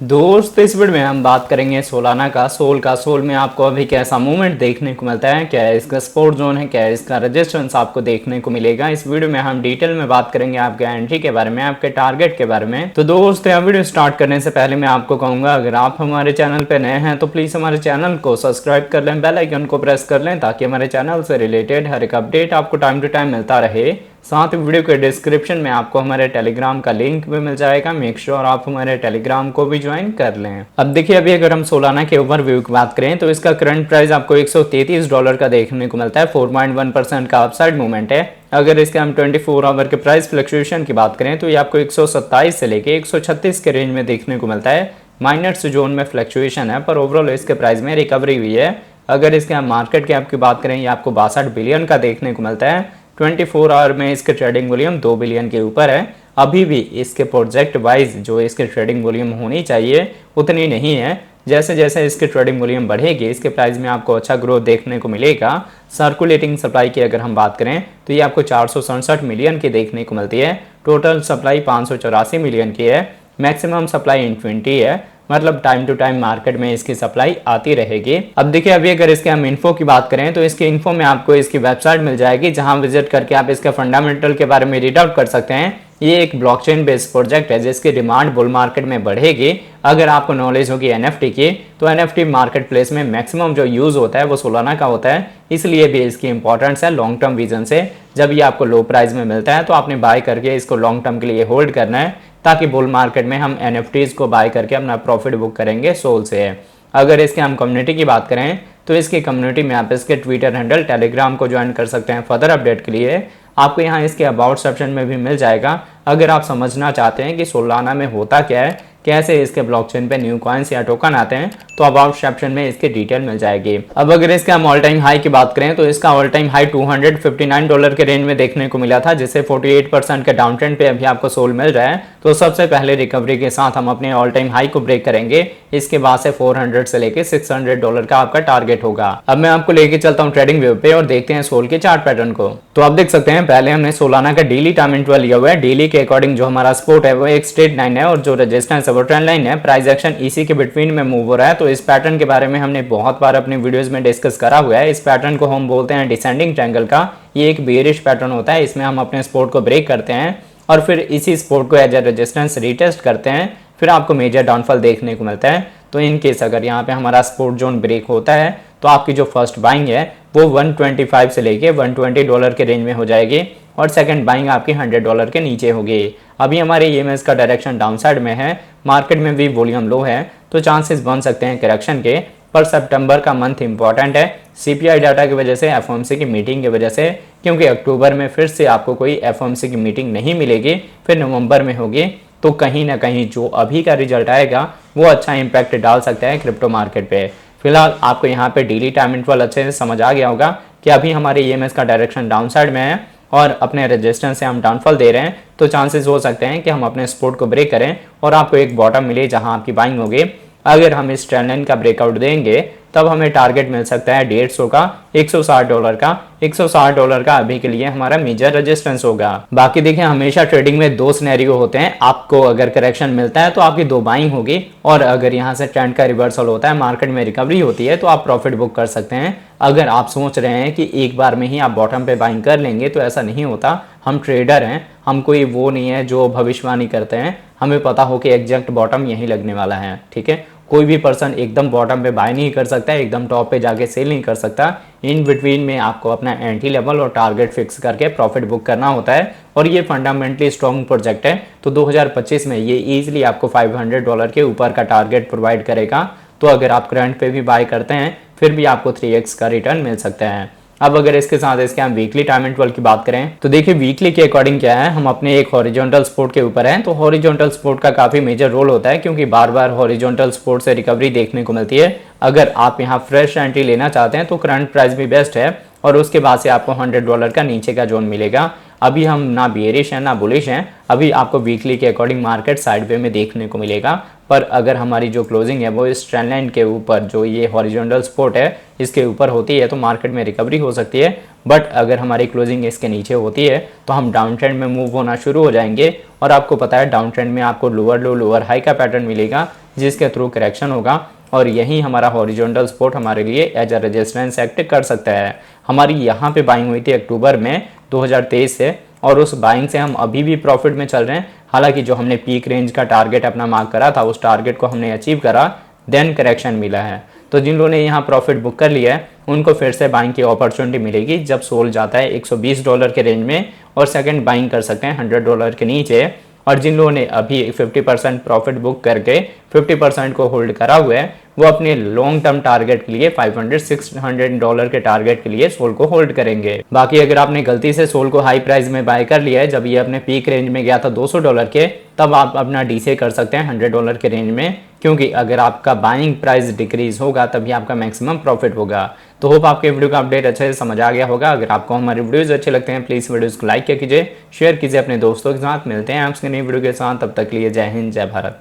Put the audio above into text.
दोस्त इस वीडियो में हम बात करेंगे सोलाना का सोल में आपको अभी कैसा मूवमेंट देखने को मिलता है, क्या है इसका सपोर्ट जोन है, क्या है इसका रेजिस्टेंस आपको देखने को मिलेगा। इस वीडियो में हम डिटेल में बात करेंगे आपके एंट्री के बारे में, आपके टारगेट के बारे में। तो दोस्त यह वीडियो स्टार्ट करने से पहले मैं आपको कहूंगा, अगर आप हमारे चैनल पे नए हैं तो प्लीज हमारे चैनल को सब्सक्राइब कर लें, बेल आइकन को प्रेस कर लें ताकि हमारे चैनल से रिलेटेड हर एक अपडेट आपको टाइम टू टाइम मिलता रहे। साथ ही वीडियो के डिस्क्रिप्शन में आपको हमारे टेलीग्राम का लिंक भी मिल जाएगा, मेक श्योर आप हमारे टेलीग्राम को भी ज्वाइन कर लें। अब देखिए, अभी अगर हम सोलाना के ओवरव्यू की बात करें तो इसका करंट प्राइस आपको $133 का देखने को मिलता है। 4.1% का अपसाइड मूवमेंट है। अगर इसके हम 24 आवर के प्राइस फ्लक्चुएशन की बात करें तो ये आपको 127 से लेके 136 के रेंज में देखने को मिलता है। माइनर्स जोन में फ्लक्चुएशन है, पर ओवरऑल इसके प्राइस में रिकवरी हुई है। अगर इसके हम मार्केट कैप की बात करें, ये आपको 62 बिलियन का देखने को मिलता है। 24 आवर में इसके ट्रेडिंग वॉल्यूम 2 बिलियन के ऊपर है। अभी भी इसके प्रोजेक्ट वाइज जो इसके ट्रेडिंग वॉल्यूम होनी चाहिए उतनी नहीं है। जैसे जैसे इसके ट्रेडिंग वॉल्यूम बढ़ेगी, इसके प्राइस में आपको अच्छा ग्रोथ देखने को मिलेगा। सर्कुलेटिंग सप्लाई की अगर हम बात करें तो ये आपको 467 मिलियन की देखने को मिलती है। टोटल सप्लाई 584 मिलियन की है। मैक्सिमम सप्लाई इन्फिनिटी है, मतलब टाइम टू टाइम मार्केट में इसकी सप्लाई आती रहेगी। अब देखिए, अभी अगर इसके हम इन्फो की बात करें तो इसकी इन्फो में आपको इसकी वेबसाइट मिल जाएगी, जहां विजिट करके आप इसके फंडामेंटल के बारे में रीड आउट कर सकते हैं। ये एक ब्लॉकचेन बेस्ड प्रोजेक्ट है जिसकी डिमांड बुल मार्केट में बढ़ेगी। अगर आपको नॉलेज होगी एनएफटी की, तो एनएफटी मार्केट प्लेस में मैक्सिमम जो यूज होता है वो सोलाना का होता है, इसलिए भी इसकी इंपॉर्टेंस है लॉन्ग टर्म विजन से। जब ये आपको लो प्राइस में मिलता है तो आपने बाय करके इसको लॉन्ग टर्म के लिए होल्ड करना है, ताकि बुल मार्केट में हम एनएफटीज को बाय करके अपना प्रॉफिट बुक करेंगे सोल से। अगर इसके हम कम्युनिटी की बात करें तो इसकी कम्युनिटी में आप इसके ट्विटर हैंडल, टेलीग्राम को ज्वाइन कर सकते हैं फर्दर अपडेट के लिए। आपको यहाँ इसके अबाउट सेक्शन में भी मिल जाएगा। अगर आप समझना चाहते हैं कि सोलाना में होता क्या है, कैसे इसके ब्लॉकचेन पे न्यू कॉइन्स या टोकन आते हैं, तो अबाउट सेक्शन में इसकी डिटेल मिल जाएगी। अब अगर इसके हम ऑल टाइम हाई की बात करें तो इसका ऑल टाइम हाई $259 के रेंज में देखने को मिला था, जिससे 48% के डाउन ट्रेंड पे अभी आपको सोल मिल रहा है। तो सबसे पहले रिकवरी के साथ हम अपने ऑल टाइम हाई को ब्रेक करेंगे। इसके बाद से 400 से लेके $600 का आपका टारगेट होगा। अब मैं आपको लेके चलता हूँ ट्रेडिंग व्यू पे और देखते हैं सोल के चार्ट पैटर्न को। तो आप देख सकते हैं, पहले हमने सोलाना का डेली टाइम इंटरवल लिया हुआ है। डेली के अकॉर्डिंग जो हमारा सपोर्ट है वो एक स्ट्रेट लाइन है और जो रेजिस्टेंस है वो ट्रेंड लाइन है। प्राइस एक्शन इसी के बिटवीन में मूव हो रहा है। तो इस पैटर्न के बारे में हमने बहुत बार अपने वीडियोस में डिस्कस करा हुआ है। इस पैटर्न को हम बोलते हैं डिसेंडिंग ट्रायंगल का। ये एक बेयरिश पैटर्न होता है। इसमें हम अपने सपोर्ट को ब्रेक करते हैं और फिर इसी सपोर्ट को एज ए रेजिस्टेंस रीटेस्ट करते हैं, फिर आपको मेजर डाउनफॉल देखने को मिलता है। तो इन केस अगर यहाँ पे हमारा सपोर्ट जोन ब्रेक होता है तो आपकी जो फर्स्ट बाइंग है वो 125 से लेके $120 के रेंज में हो जाएगी और सेकंड बाइंग आपकी $100 के नीचे होगी। अभी हमारे ईएमएस का डायरेक्शन डाउनसाइड में है, मार्केट में भी वॉल्यूम लो है, तो चांसेस बन सकते हैं करेक्शन के। पर सितंबर का मंथ इंपॉर्टेंट है सीपीआई डाटा की वजह से, एफओएमसी की मीटिंग की वजह से, क्योंकि अक्टूबर में फिर से आपको कोई एफओएमसी की मीटिंग नहीं मिलेगी, फिर नवंबर में होगी। तो कहीं ना कहीं जो अभी का रिजल्ट आएगा वो अच्छा इंपैक्ट डाल सकता है क्रिप्टो मार्केट पे। फिलहाल आपको यहाँ पे डेली टाइम इंटरवल अच्छे से समझ आ गया होगा कि अभी हमारे ईएमएस का डायरेक्शन डाउनसाइड में है और अपने रेजिस्टेंस से हम डाउनफॉल दे रहे हैं। तो चांसेस हो सकते हैं कि हम अपने सपोर्ट को ब्रेक करें और आपको एक बॉटम मिले जहां आपकी बाइंग होगी। अगर हम इस ट्रेंड लाइन का ब्रेकआउट देंगे तब हमें टारगेट मिल सकता है $150 का, $160 का। $160 का अभी के लिए हमारा मेजर रेजिस्टेंस होगा। बाकी देखिए, हमेशा ट्रेडिंग में दो सिनेरियो होते हैं। आपको अगर करेक्शन मिलता है तो आपकी दो बाइंग होगी, और अगर यहाँ से ट्रेंड का रिवर्सल होता है, मार्केट में रिकवरी होती है, तो आप प्रॉफिट बुक कर सकते हैं। अगर आप सोच रहे हैं कि एक बार में ही आप बॉटम पे बाइंग कर लेंगे, तो ऐसा नहीं होता। हम ट्रेडर हैं, हम कोई वो नहीं है जो भविष्यवाणी करते हैं। हमें पता हो कि एग्जैक्ट बॉटम यही लगने वाला है, ठीक है। कोई भी पर्सन एकदम बॉटम पे बाय नहीं कर सकता, एकदम टॉप पे जाके सेल नहीं कर सकता। इन बिटवीन में आपको अपना एंट्री लेवल और टारगेट फिक्स करके प्रॉफिट बुक करना होता है, और ये फंडामेंटली स्ट्रॉन्ग प्रोजेक्ट है। तो 2025 में ये इजीली आपको $500 के ऊपर का टारगेट प्रोवाइड करेगा। तो अगर आप करंट पे भी बाय करते हैं फिर भी आपको 3x का रिटर्न मिल सकता है। अब अगर इसके साथ इसके हम वीकली टाइम इंटरवल की बात करें तो देखिए, वीकली के अकॉर्डिंग क्या है, हम अपने एक हॉरिजॉन्टल सपोर्ट के ऊपर हैं। तो हॉरिजॉन्टल सपोर्ट का काफी मेजर रोल होता है, क्योंकि बार बार हॉरिजॉन्टल सपोर्ट से रिकवरी देखने को मिलती है। अगर आप यहाँ फ्रेश एंट्री लेना चाहते हैं तो करंट प्राइस भी बेस्ट है, और उसके बाद से आपको $100 का नीचे का जोन मिलेगा। अभी हम ना बियरिश हैं ना बुलिश हैं, अभी आपको वीकली के अकॉर्डिंग मार्केट साइडवे में देखने को मिलेगा। पर अगर हमारी जो क्लोजिंग है वो इस ट्रेंड लाइन के ऊपर, जो ये हॉरिजॉन्टल सपोर्ट है, इसके ऊपर होती है तो मार्केट में रिकवरी हो सकती है। बट अगर हमारी क्लोजिंग इसके नीचे होती है तो हम डाउन ट्रेंड में मूव होना शुरू हो जाएंगे। और आपको पता है डाउन ट्रेंड में आपको लोअर लो लोअर हाई का पैटर्न मिलेगा, जिसके थ्रू करेक्शन होगा और यही हमारा हॉरिजॉन्टल सपोर्ट हमारे लिए एज अ रेजिस्टेंस एक्ट कर सकता है। हमारी यहाँ पे बाइंग हुई थी अक्टूबर में 2023 से और उस बाइंग से हम अभी भी प्रॉफिट में चल रहे हैं। हालांकि जो हमने पीक रेंज का टारगेट अपना मार्क करा था उस टारगेट को हमने अचीव करा, देन करेक्शन मिला है। तो जिन लोगों ने यहाँ प्रॉफिट बुक कर लिया है उनको फिर से बाइंग की अपॉर्चुनिटी मिलेगी जब सोल जाता है $120 के रेंज में और सेकंड बाइंग कर सकते हैं $100 के नीचे। और जिन लोगों ने अभी 50% प्रॉफिट बुक करके 50% को होल्ड करा हुआ है वो अपने लॉन्ग टर्म टारगेट के लिए $500-600 के टारगेट के लिए सोल को होल्ड करेंगे। बाकी अगर आपने गलती से सोल को हाई प्राइस में बाय कर लिया है जब ये अपने पीक रेंज में गया था $200 के, तब आप अपना डीसीए कर सकते हैं $100 के रेंज में, क्योंकि अगर आपका बाइंग प्राइस डिक्रीज होगा तभी आपका मैक्सिमम प्रॉफिट होगा। तो होप आपके वीडियो का अपडेट अच्छे से समझ आ गया होगा। अगर आपको हमारे वीडियोस अच्छे लगते हैं प्लीज़ वीडियोस को लाइक कीजिए, शेयर कीजिए अपने दोस्तों के साथ। मिलते हैं आपसे नई वीडियो के साथ, तब तक के लिए जय हिंद जय भारत।